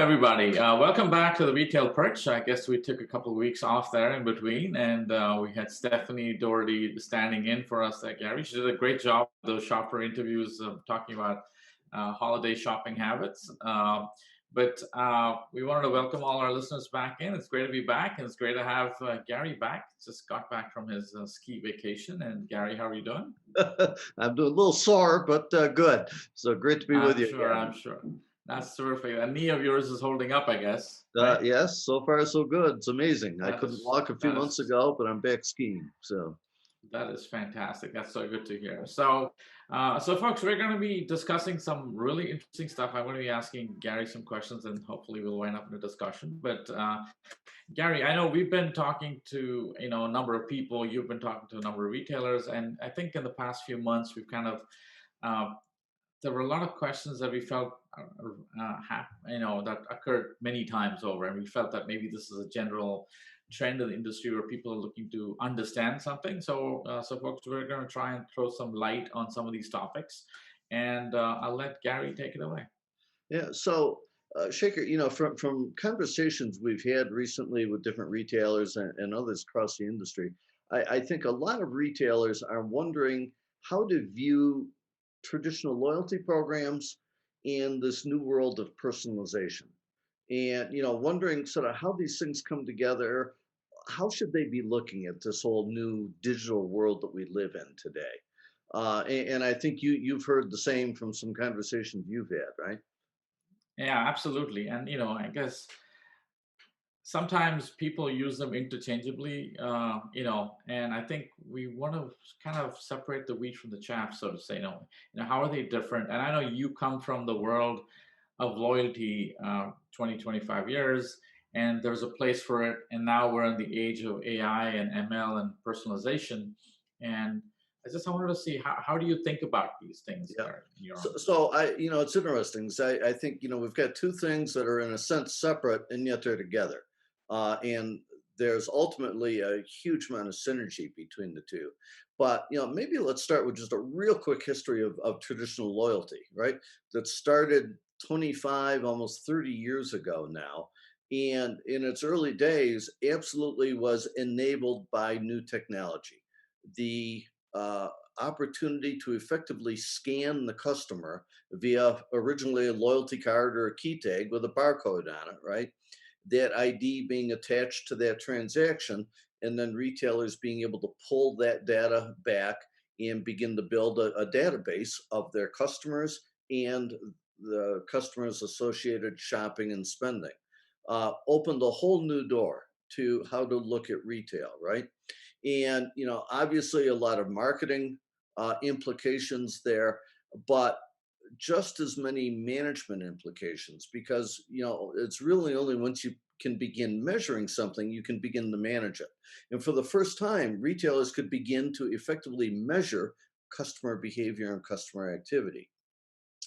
everybody. Welcome back to the Retail Perch. I guess we took a couple of weeks off there in between, and we had Stephanie Doherty standing in for us there, Gary. She did a great job with those shopper interviews talking about holiday shopping habits. But we wanted to welcome all our listeners back in. It's great to be back, and it's great to have Gary back. Just got back from his ski vacation. And Gary, how are you doing? I'm doing a little sore, but good. So great to be with I'm you sure, again. I'm sure. That's terrific. A knee of yours is holding up, I guess, right? Yes, so far so good. It's amazing. I That couldn't is walk a few that months is ago, but I'm back skiing. So that is fantastic. That's so good to hear. So folks, we're going to be discussing some really interesting stuff. I'm going to be asking Gary some questions, and hopefully we'll wind up in a discussion. But Gary, I know we've been talking to a number of people. You've been talking to a number of retailers, and I think in the past few months we've kind of uh, there were a lot of questions that we felt that occurred many times over, and we felt that maybe this is a general trend in the industry where people are looking to understand something. So folks, we're going to try and throw some light on some of these topics, and I'll let Gary take it away. yeah, so Shaker, from conversations we've had recently with different retailers and others across the industry, I think a lot of retailers are wondering how to view traditional loyalty programs in this new world of personalization. And wondering sort of how these things come together. How should they be looking at this whole new digital world that we live in today? And I think you've heard the same from some conversations you've had, right? Yeah, absolutely. And I guess sometimes people use them interchangeably, and I think we want to kind of separate the wheat from the chaff, so to say. How are they different? And I know you come from the world of loyalty, 20, 25 years, and there's a place for it. And now we're in the age of AI and ML and personalization. And I wanted to see how do you think about these things, Yeah. Gary, in your own? So it's interesting. So I think, we've got two things that are in a sense separate and yet they're together. And there's ultimately a huge amount of synergy between the two. But, maybe let's start with just a real quick history of traditional loyalty, right? That started 25, almost 30 years ago now. And in its early days, absolutely was enabled by new technology. The opportunity to effectively scan the customer via originally a loyalty card or a key tag with a barcode on it, right? That ID being attached to that transaction, and then retailers being able to pull that data back and begin to build a database of their customers and the customers' associated shopping and spending. Opened a whole new door to how to look at retail, right? And obviously a lot of marketing implications there, but just as many management implications, because it's really only once you can begin measuring something you can begin to manage it. And for the first time, retailers could begin to effectively measure customer behavior and customer activity.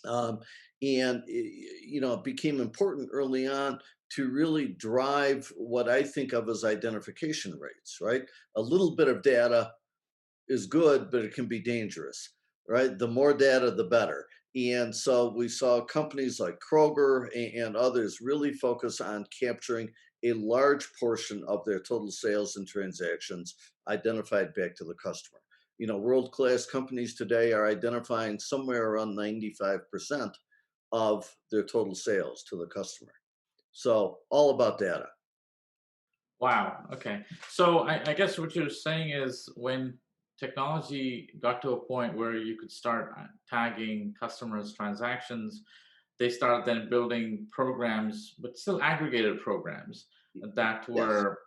um, and it became important early on to really drive what I think of as identification rates, right? A little bit of data is good, but it can be dangerous, right? The more data, the better. And so we saw companies like Kroger and others really focus on capturing a large portion of their total sales and transactions identified back to the customer. World class companies today are identifying somewhere around 95% of their total sales to the customer. So, all about data. Wow. Okay. So I guess what you're saying is when technology got to a point where you could start tagging customers' transactions, they started then building programs, but still aggregated programs that Yes. were,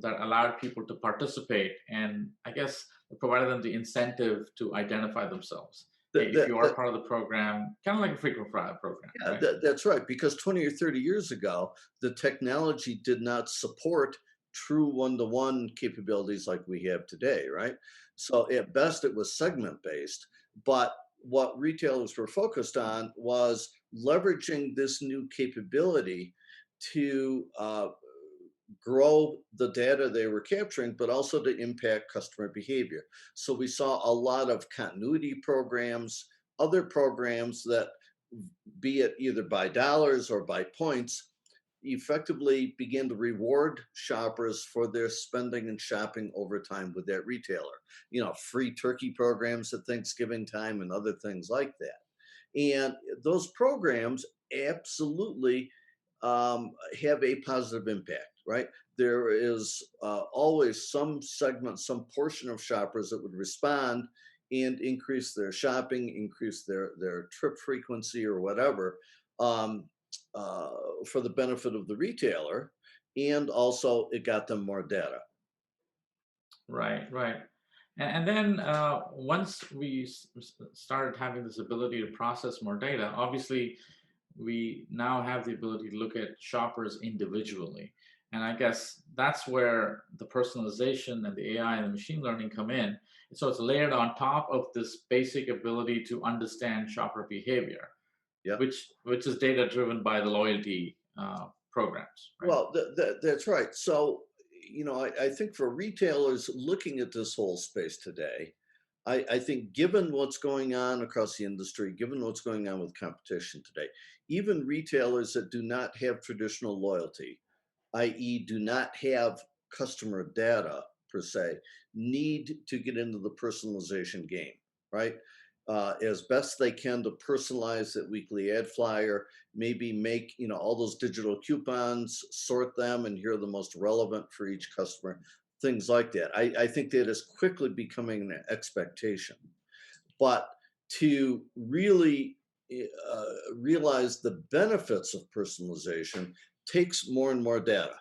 that allowed people to participate, and I guess it provided them the incentive to identify themselves. Hey, That, if that, you are that, part of the program, kind of like a frequent flyer program, Yeah, right? that's right. Because 20 or 30 years ago, the technology did not support true one-to-one capabilities like we have today, right? So at best, it was segment based. But what retailers were focused on was leveraging this new capability to grow the data they were capturing, but also to impact customer behavior. So we saw a lot of continuity programs, other programs that, be it either by dollars or by points, effectively begin to reward shoppers for their spending and shopping over time with that retailer. Free turkey programs at Thanksgiving time and other things like that. And those programs absolutely have a positive impact, right? There is always some segment, some portion of shoppers that would respond and increase their shopping, increase their trip frequency or whatever, um, uh, for the benefit of the retailer, and also it got them more data. Right, right. And then once we started having this ability to process more data, obviously we now have the ability to look at shoppers individually. And I guess that's where the personalization and the AI and the machine learning come in. So it's layered on top of this basic ability to understand shopper behavior, Yeah. which is data driven by the loyalty programs, right? Well, that's right. So, I think for retailers looking at this whole space today, I think given what's going on across the industry, given what's going on with competition today, even retailers that do not have traditional loyalty, i.e., do not have customer data per se, need to get into the personalization game, right? As best they can to personalize that weekly ad flyer, maybe make all those digital coupons, sort them, and here are the most relevant for each customer, things like that. I think that is quickly becoming an expectation. But to really realize the benefits of personalization takes more and more data.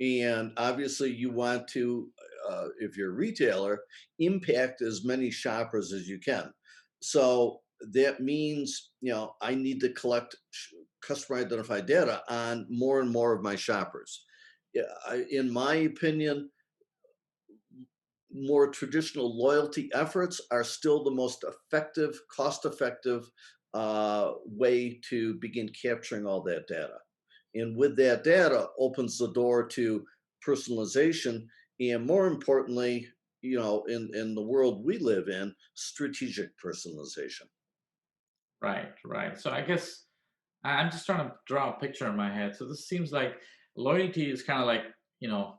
And obviously, you want to, if you're a retailer, impact as many shoppers as you can. So that means, I need to collect customer identified data on more and more of my shoppers. Yeah, in my opinion, more traditional loyalty efforts are still the most effective, cost effective way to begin capturing all that data. And with that data opens the door to personalization and more importantly, in the world we live in, strategic personalization. Right, right. So I guess I'm just trying to draw a picture in my head. So this seems like loyalty is kind of like,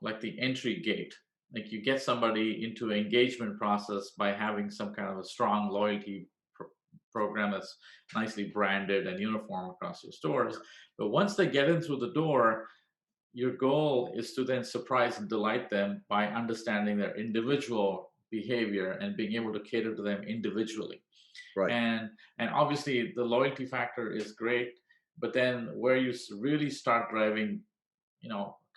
like the entry gate. Like you get somebody into an engagement process by having some kind of a strong loyalty program that's nicely branded and uniform across your stores. But once they get in through the door, your goal is to then surprise and delight them by understanding their individual behavior and being able to cater to them individually. Right. And obviously the loyalty factor is great, but then where you really start driving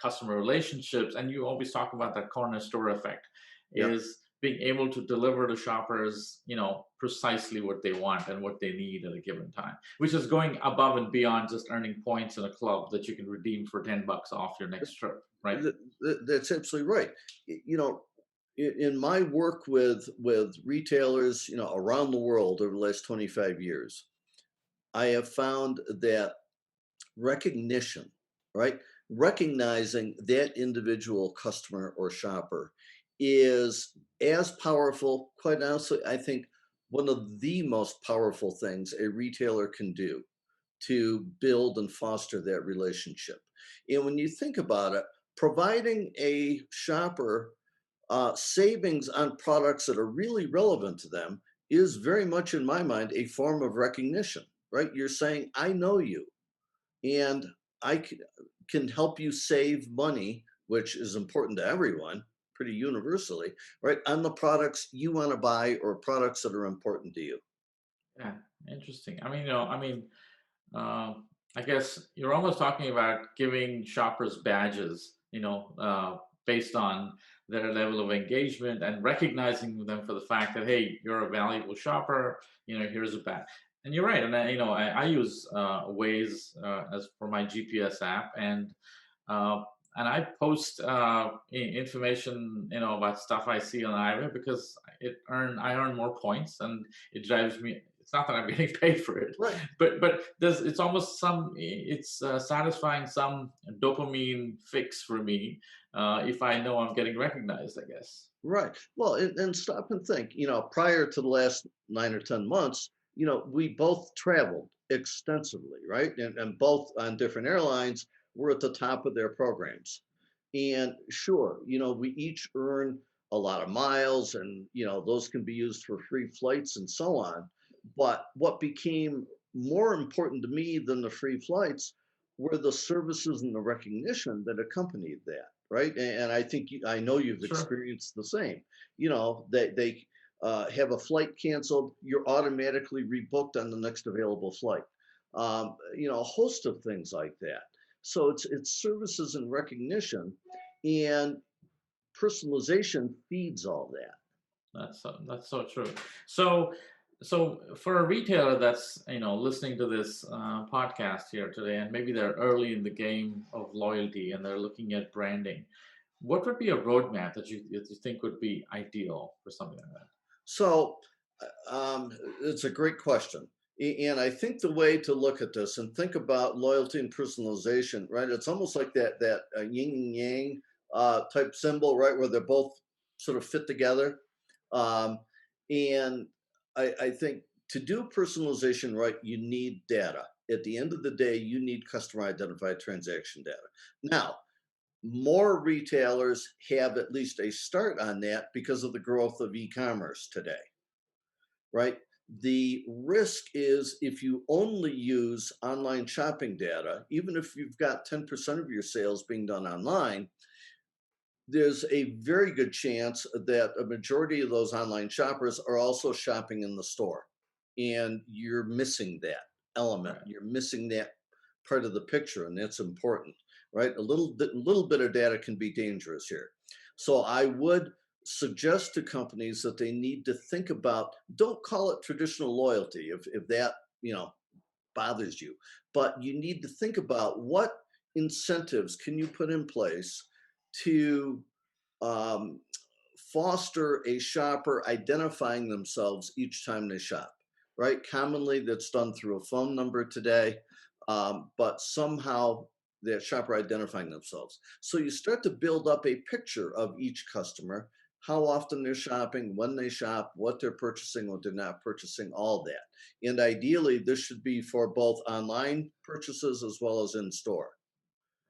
customer relationships, and you always talk about that corner store effect, Yeah. is being able to deliver to shoppers precisely what they want and what they need at a given time, which is going above and beyond just earning points in a club that you can redeem for $10 off your next trip, right? That's absolutely right. In my work with retailers, around the world over the last 25 years, I have found that recognition, right? Recognizing that individual customer or shopper is as powerful, quite honestly, I think one of the most powerful things a retailer can do to build and foster that relationship. And when you think about it, providing a shopper savings on products that are really relevant to them is very much, in my mind, a form of recognition, right? You're saying, I know you and can help you save money, which is important to everyone pretty universally, right? On the products you want to buy or products that are important to you. Yeah, interesting. I guess you're almost talking about giving shoppers badges, based on their level of engagement and recognizing them for the fact that, hey, you're a valuable shopper, here's a badge. And you're right. And I use Waze as for my GPS app, uh, and I post information, about stuff I see on the highway because I earn more points, and it drives me. It's not that I'm getting paid for it, Right. but it's almost it's satisfying some dopamine fix for me if I know I'm getting recognized, I guess. Right. Well, and stop and think, prior to the last 9 or 10 months, we both traveled extensively, right? And both on different airlines. we're at the top of their programs. And sure, we each earn a lot of miles, and those can be used for free flights and so on. But what became more important to me than the free flights were the services and the recognition that accompanied that, right? And I think I know you've Sure. experienced the same. They have a flight canceled, you're automatically rebooked on the next available flight. A host of things like that. So it's services and recognition, and personalization feeds all that. That's so true. So for a retailer that's listening to this podcast here today, and maybe they're early in the game of loyalty and they're looking at branding, what would be a roadmap that you think would be ideal for something like that? So it's a great question. And I think the way to look at this and think about loyalty and personalization, right? It's almost like that yin and yang type symbol, right, where they're both sort of fit together. Um, and I think to do personalization right, you need data. At the end of the day, you need customer identified transaction data. Now, more retailers have at least a start on that because of the growth of e-commerce today, right? The risk is if you only use online shopping data, even if you've got 10% of your sales being done online, there's a very good chance that a majority of those online shoppers are also shopping in the store. And you're missing that element. Right. You're missing that part of the picture, and that's important, right? A little bit of data can be dangerous here. So I would suggest to companies that they need to think about, don't call it traditional loyalty if that, bothers you, but you need to think about what incentives can you put in place to um, foster a shopper identifying themselves each time they shop, right? Commonly, that's done through a phone number today, but somehow that shopper identifying themselves. So you start to build up a picture of each customer, how often they're shopping, when they shop, what they're purchasing, what they're not purchasing, all that. And ideally, this should be for both online purchases as well as in store.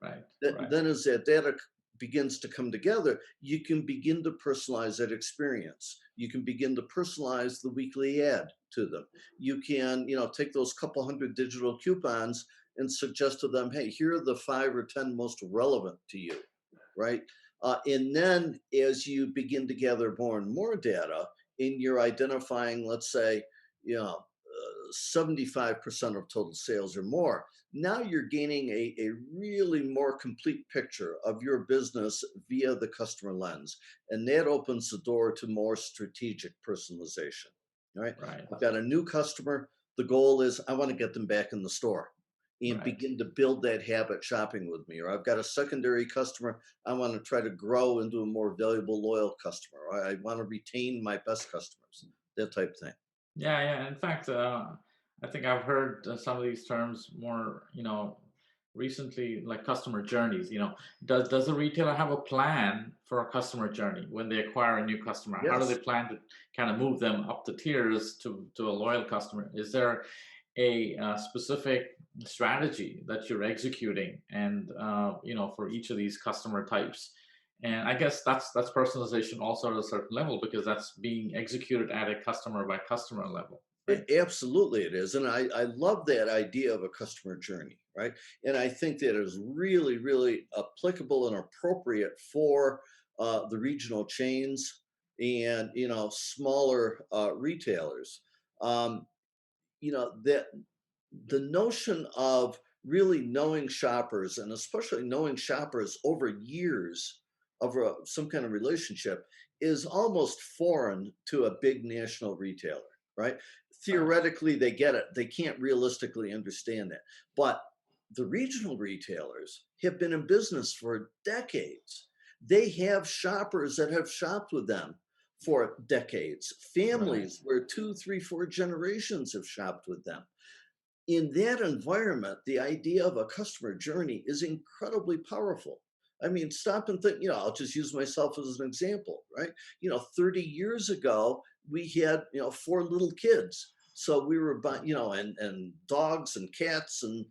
Right. Th- Right. then as that data begins to come together, you can begin to personalize that experience. You can begin to personalize the weekly ad to them. You can, take those couple hundred digital coupons and suggest to them, hey, here are the 5 or 10 most relevant to you, right? And then as you begin to gather more and more data, and you're identifying, let's say, 75% of total sales or more, now you're gaining a really more complete picture of your business via the customer lens. And that opens the door to more strategic personalization. Right. Right. I've got a new customer. The goal is I want to get them back in the store and Right. begin to build that habit shopping with me. Or I've got a secondary customer. I want to try to grow into a more valuable, loyal customer. Or I want to retain my best customers, that type of thing. Yeah, yeah. In fact, I think I've heard some of these terms more, recently, like customer journeys. Does a retailer have a plan for a customer journey when they acquire a new customer? How do they Yes. plan to kind of move them up the tiers to a loyal customer? Is there a specific strategy that you're executing, and for each of these customer types? And I guess that's personalization also at a certain level because that's being executed at a customer by customer level, right? Absolutely, it is. And I love that idea of a customer journey, right? And I think that is really, really applicable and appropriate for the regional chains and, smaller retailers. Um, that the notion of really knowing shoppers, and especially knowing shoppers over years of some kind of relationship, is almost foreign to a big national retailer, right? Right, Theoretically, they get it. They can't realistically understand that. But the regional retailers have been in business for decades. They have shoppers that have shopped with them for decades, right, families where 2, 3, 4 generations have shopped with them. In that environment, the idea of a customer journey is incredibly powerful. I mean, stop and think, I'll just use myself as an example, right? 30 years ago, we had, 4 little kids. So we were buying, and dogs and cats, and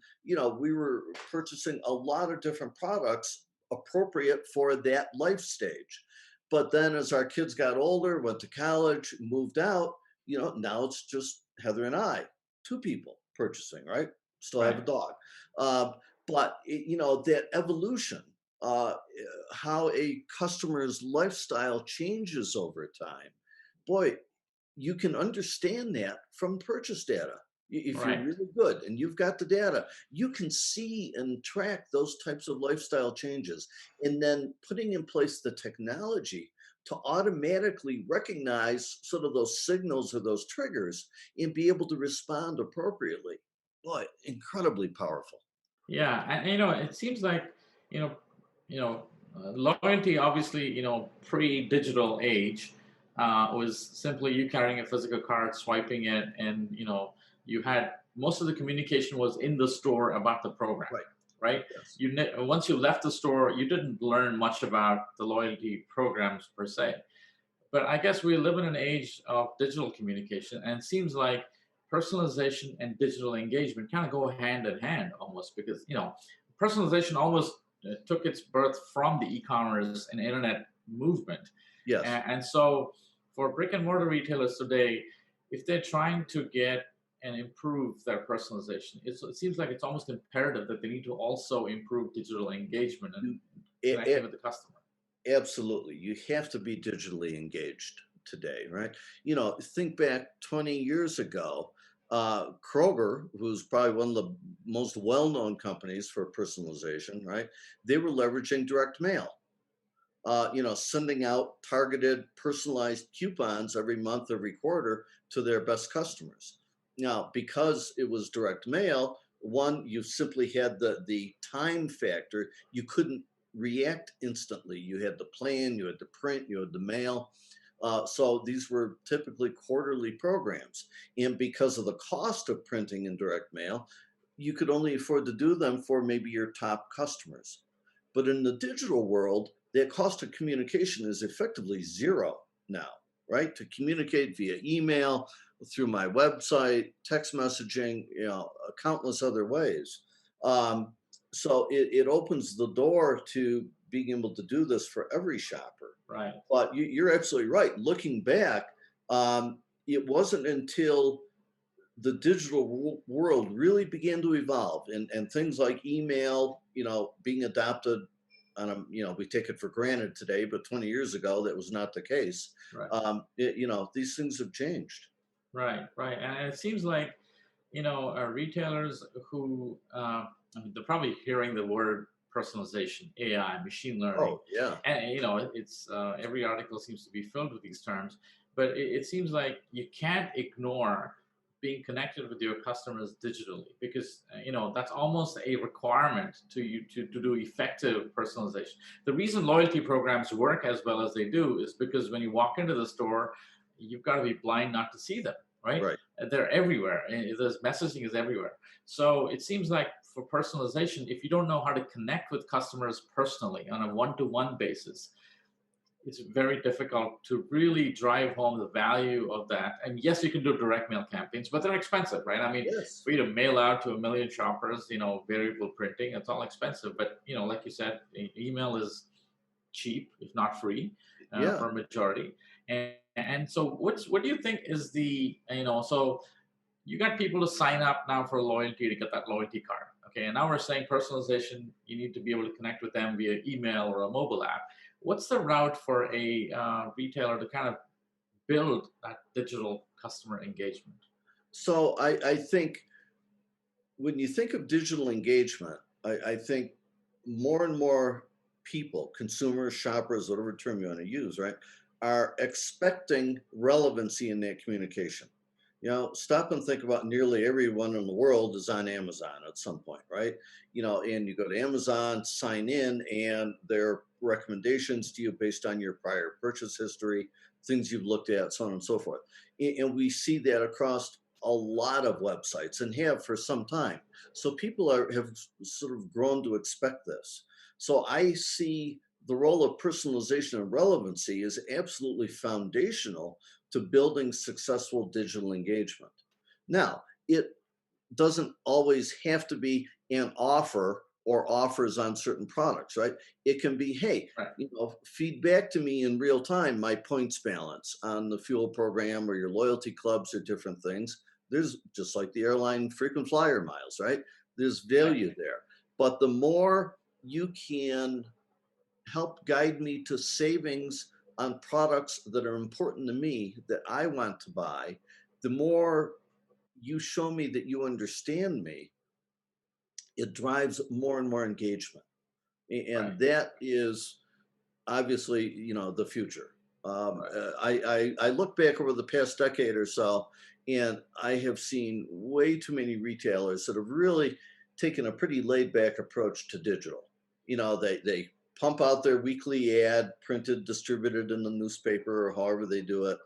we were purchasing a lot of different products appropriate for that life stage. But then as our kids got older, went to college, moved out, now it's just Heather and I, two people purchasing, right? Still have a Right. dog. Uh, but that evolution, how a customer's lifestyle changes over time. Boy, you can understand that from purchase data. If you're Right. really good and you've got the data, you can see and track those types of lifestyle changes, and then putting in place the technology to automatically recognize sort of those signals or those triggers and be able to respond appropriately. Boy, incredibly powerful. Yeah, and it seems like you know, loyalty. Obviously, pre-digital age was simply you carrying a physical card, swiping it, and you had most of the communication was in the store about the program, Right. right? Yes. Once you left the store, you didn't learn much about the loyalty programs per se. But I guess we live in an age of digital communication, and it seems like personalization and digital engagement kind of go hand in hand almost because, personalization almost took its birth from the e-commerce and internet movement. Yes. And so for brick and mortar retailers today, if they're trying to get and improve their personalization, it seems like it's almost imperative that they need to also improve digital engagement and You- connecting with the customer. Absolutely. You have to be digitally engaged today, right? Think back 20 years ago, Kroger, who's probably one of the most well known companies for personalization, right? They were leveraging direct mail, sending out targeted, personalized coupons every month, every quarter to their best customers. Now, because it was direct mail, one, you simply had the time factor. You couldn't react instantly. You had to plan, you had to print, you had to mail. So these were typically quarterly programs. And because of the cost of printing in direct mail, you could only afford to do them for maybe your top customers. But in the digital world, that cost of communication is effectively zero now, right? To communicate via email, through my website, text messaging, countless other ways. Um, so it opens the door to being able to do this for every shopper. Right. But you're absolutely right. Looking back, it wasn't until the digital world really began to evolve, and things like email, being adopted on a, we take it for granted today, but 20 years ago, that was not the case. Right. These things have changed. Right, right, and it seems like retailers who I mean, they're probably hearing the word personalization, AI, machine learning, Oh, yeah. and it's every article seems to be filled with these terms. But it seems like you can't ignore being connected with your customers digitally because that's almost a requirement to you to do effective personalization. The reason loyalty programs work as well as they do is because when you walk into the store, you've got to be blind not to see them, right? Right. They're everywhere. And there's messaging is everywhere. So it seems like for personalization, if you don't know how to connect with customers personally on a one-to-one basis, it's very difficult to really drive home the value of that. And yes, you can do direct mail campaigns, but they're expensive, right? I mean, Yes. for you to mail out to a million shoppers, variable printing, it's all expensive. But like you said, email is cheap, if not free, Yeah. for a majority. And so, what do you think is the so you got people to sign up now for loyalty to get that loyalty card. Okay, and now we're saying personalization. You need to be able to connect with them via email or a mobile app. What's the route for a retailer to kind of build that digital customer engagement? So I think when you think of digital engagement, I think more and more people, consumers, shoppers, whatever term you want to use, right, are expecting relevancy in their communication. Stop and think about nearly everyone in the world is on Amazon at some point, right? And you go to Amazon, sign in, and their recommendations to you based on your prior purchase history, things you've looked at, so on and so forth. And we see that across a lot of websites and have for some time. So people have sort of grown to expect this. So I see the role of personalization and relevancy is absolutely foundational to building successful digital engagement. Now, it doesn't always have to be an offer or offers on certain products, right? It can be, hey, Right. feed back to me in real time my points balance on the fuel program or your loyalty clubs or different things. There's just like the airline frequent flyer miles, right? There's Yeah. value there. But the more you can help guide me to savings on products that are important to me that I want to buy, the more you show me that you understand me, it drives more and more engagement. Right. And that is obviously, the future. Right. I look back over the past decade or so, and I have seen way too many retailers that have really taken a pretty laid back approach to digital. They pump out their weekly ad, printed, distributed in the newspaper, or however they do it.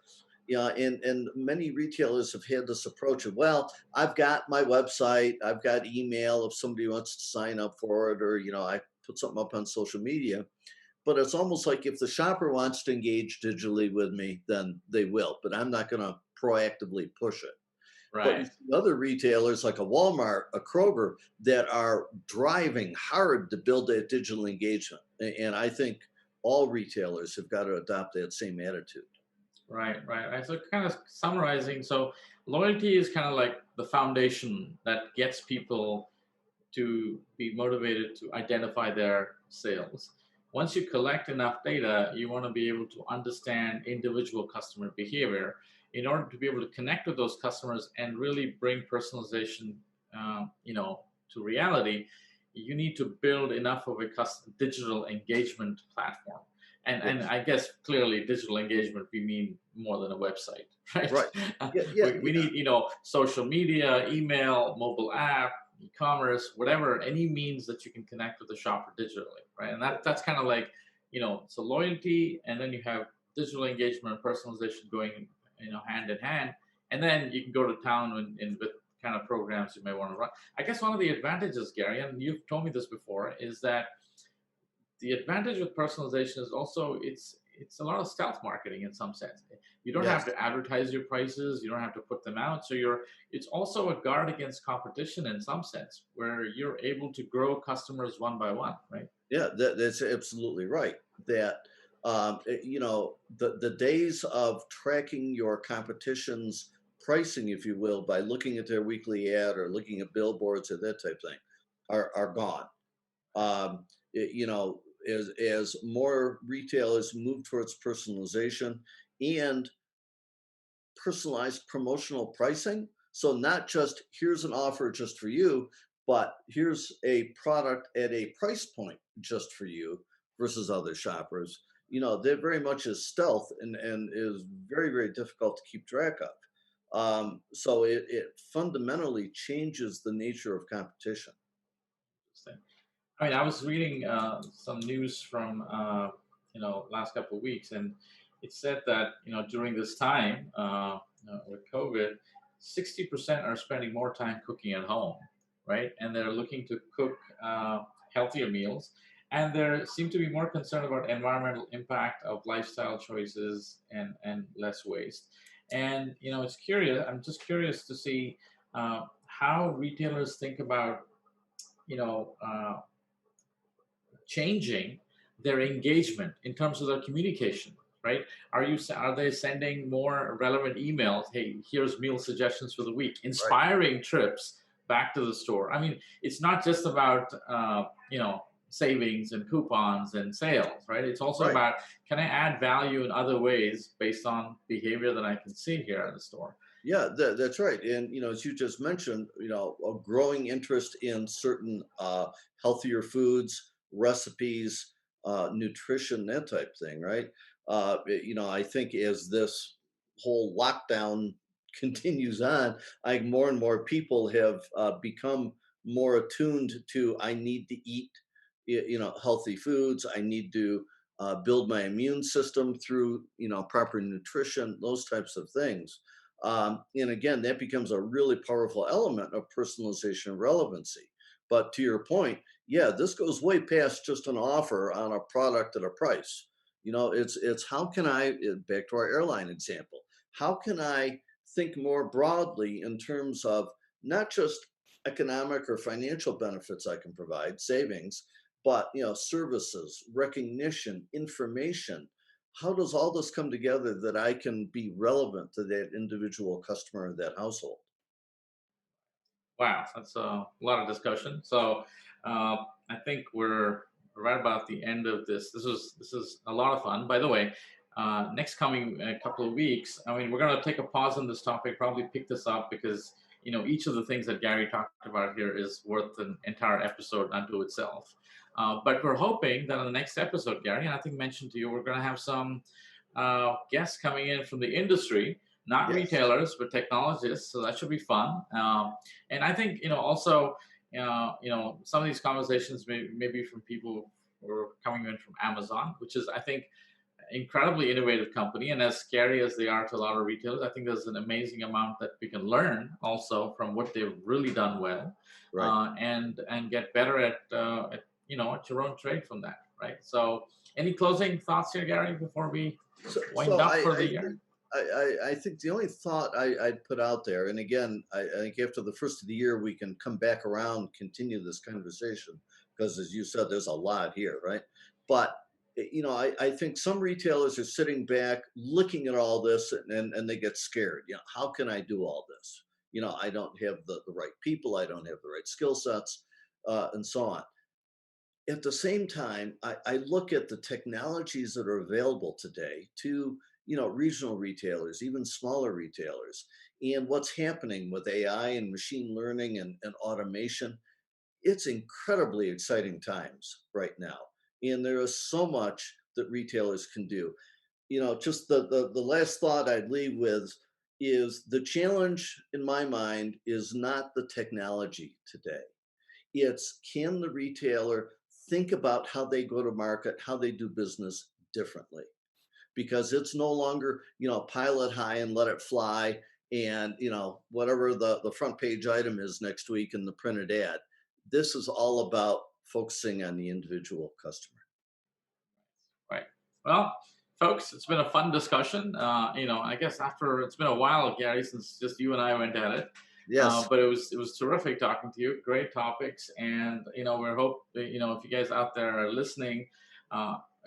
Yeah, and many retailers have had this approach of, well, I've got my website, I've got email if somebody wants to sign up for it, or I put something up on social media. But it's almost like if the shopper wants to engage digitally with me, then they will, but I'm not going to proactively push it. But you Right. see other retailers like a Walmart, a Kroger, that are driving hard to build that digital engagement. And I think all retailers have got to adopt that same attitude. Right, right, right. So kind of summarizing, so loyalty is kind of like the foundation that gets people to be motivated to identify their sales. Once you collect enough data, you want to be able to understand individual customer behavior in order to be able to connect with those customers and really bring personalization, to reality. You need to build enough of a digital engagement platform. And Yes. I guess clearly digital engagement, we mean more than a website, right? Right. Yeah. Yeah. We need, social media, email, mobile app, e-commerce, whatever, any means that you can connect with the shopper digitally, right? And that's kind of like, so loyalty, and then you have digital engagement and personalization going, hand in hand, and then you can go to town with kind of programs you may want to run. I guess one of the advantages, Gary, and you've told me this before, is that the advantage with personalization is also it's a lot of stealth marketing in some sense. You don't have Yes. to advertise your prices, you don't have to put them out. So it's also a guard against competition in some sense, where you're able to grow customers one by one, right? Yeah, that's absolutely right. That the days of tracking your competition's pricing, if you will, by looking at their weekly ad or looking at billboards or that type thing, are gone. As more retailers move towards personalization and personalized promotional pricing. So not just here's an offer just for you, but here's a product at a price point just for you versus other shoppers. That very much is stealth and is very, very difficult to keep track of. So it fundamentally changes the nature of competition. I mean, I was reading some news from last couple of weeks, and it said that during this time with COVID, 60% are spending more time cooking at home, right? And they're looking to cook healthier meals, and they seem to be more concerned about environmental impact of lifestyle choices and less waste. And it's curious. I'm just curious to see how retailers think about you know. Changing their engagement in terms of their communication, right? Are they sending more relevant emails? Hey, here's meal suggestions for the week, Right. inspiring trips back to the store. I mean, it's not just about savings and coupons and sales, right? It's also Right. about, can I add value in other ways based on behavior that I can see here at the store? Yeah, that's right. And as you just mentioned, a growing interest in certain healthier foods, recipes, nutrition, that type thing, right? I think as this whole lockdown continues on, I think more and more people have become more attuned to I need to eat, healthy foods. I need to build my immune system through proper nutrition, those types of things. And again, that becomes a really powerful element of personalization and relevancy. But to your point, yeah, this goes way past just an offer on a product at a price. It's how can I, back to our airline example, how can I think more broadly in terms of not just economic or financial benefits I can provide, savings, but services, recognition, information. How does all this come together that I can be relevant to that individual customer of that household? Wow, that's a lot of discussion. So I think we're right about the end of this. This is a lot of fun. By the way, next coming couple of weeks, I mean, we're going to take a pause on this topic, probably pick this up because each of the things that Gary talked about here is worth an entire episode unto itself. But we're hoping that on the next episode, Gary, and I think mentioned to you, we're going to have some guests coming in from the industry, not Yes. retailers, but technologists. So that should be fun. And I think also some of these conversations may be from people who are coming in from Amazon, which is I think incredibly innovative company. And as scary as they are to a lot of retailers, I think there's an amazing amount that we can learn also from what they've really done well, Right. and get better at your own trade from that, right? So, any closing thoughts here, Gary, before we wind So up for the I year? think I think the only thought I'd put out there, and again, I think after the first of the year we can come back around, continue this conversation, because as you said, there's a lot here, right? But I think some retailers are sitting back looking at all this and they get scared. How can I do all this? I don't have the right people, I don't have the right skill sets, and so on. At the same time, I look at the technologies that are available today to regional retailers, even smaller retailers, and what's happening with AI and machine learning and automation. It's incredibly exciting times right now, and there is so much that retailers can do. Just the last thought I'd leave with is the challenge in my mind is not the technology today. It's, can the retailer think about how they go to market, how they do business differently? Because it's no longer, pilot high and let it fly, and whatever the front page item is next week in the printed ad. This is all about focusing on the individual customer. Right. Well, folks, it's been a fun discussion. I guess after it's been a while, Gary, since just you and I went at it. Yes. But it was terrific talking to you. Great topics, and we hope that, if you guys out there are listening,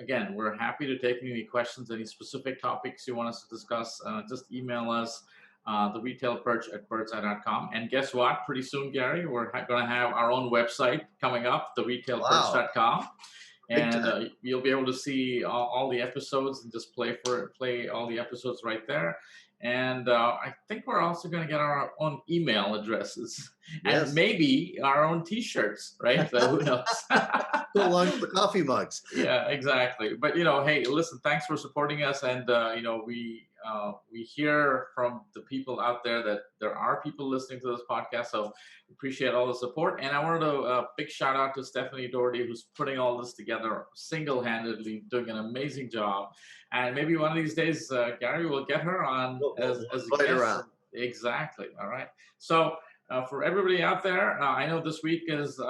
again, we're happy to take any questions, any specific topics you want us to discuss. Just email us. The retail perch at birdseye.com. And guess what? Pretty soon, Gary, we're going to have our own website coming up, Wow. theretailperch.com, Big and time. you'll be able to see all the episodes and just play all the episodes right there. And I think we're also going to get our own email addresses and Yes. maybe our own T-shirts, right? So who knows? Go along with the coffee mugs. Yeah, exactly. But hey, listen, thanks for supporting us, and we hear from the people out there that there are people listening to this podcast, so appreciate all the support. And I wanted to big shout out to Stephanie Doherty, who's putting all this together single-handedly, doing an amazing job. And maybe one of these days, Gary will get her on We'll as a invite her guest. on. Exactly. All right. So for everybody out there, I know this week is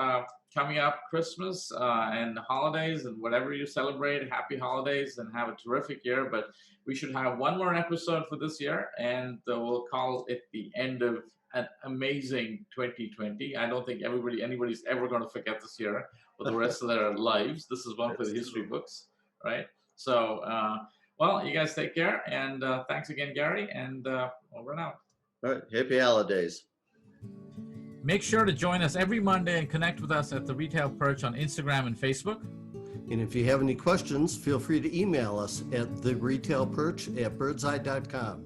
coming up Christmas and holidays and whatever you celebrate, happy holidays and have a terrific year. But we should have one more episode for this year, and we'll call it the end of an amazing 2020. I don't think anybody's ever going to forget this year for the rest of their lives. This is one for That's the history true. books, right? So, well, you guys take care, and thanks again, Gary, and over and out. All right. Happy holidays. Make sure to join us every Monday and connect with us at the Retail Perch on Instagram and Facebook. And if you have any questions, feel free to email us at theretailperch@birdseye.com.